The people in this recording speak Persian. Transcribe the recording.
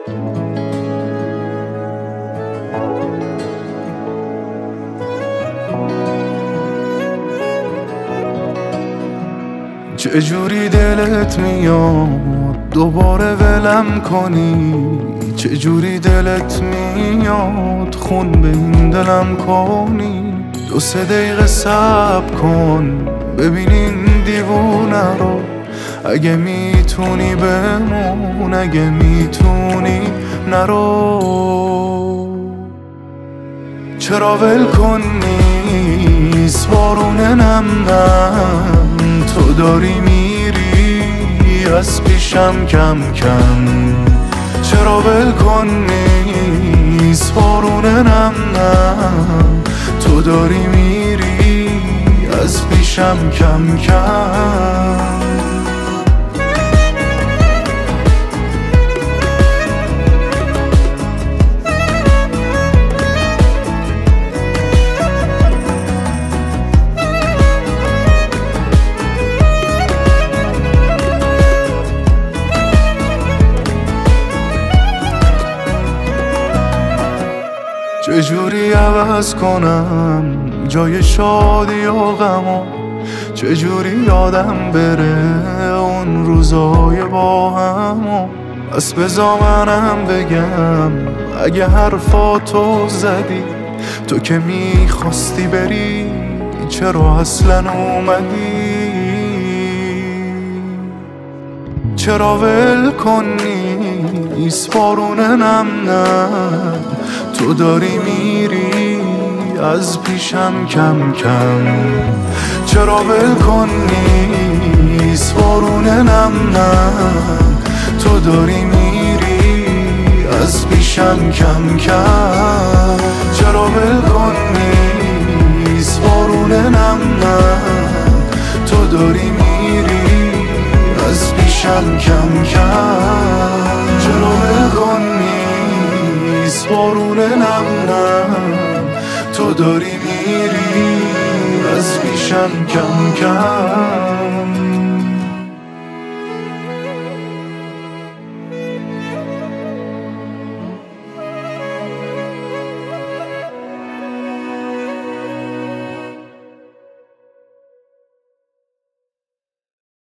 چجوری دلت میاد دوباره ولم کنی؟ چجوری دلت میاد خون به این دلم کنی؟ 2-3 دقیقه صبر کن ببین این دیوونه رو. اگه میتونی بمون، اگه میتونی نرو. چرا ول کنی بارونه نم تو داری میری از پیشم کم کم. چرا ول کنی بارونه نم تو داری میری از پیشم کم کم. چجوری عوض کنم جای شادی و غمو؟ چجوری یادم بره اون روزای با همو؟ بس بذار منم بگم اگه حرفاتو زدی تو که میخواستی بری چرا اصلا اومدی؟ چرا ول کنی بارونه نم تو داری میری از پیشم کم کم. چرا ول کنی بارونه نم تو داری میری از پیشم کم کم. چرا ول کنی بارونه نم تو داری میری از پیشم کم کم. چرا ول کنی بارونه نم تو داری میری از پیشم کم کم.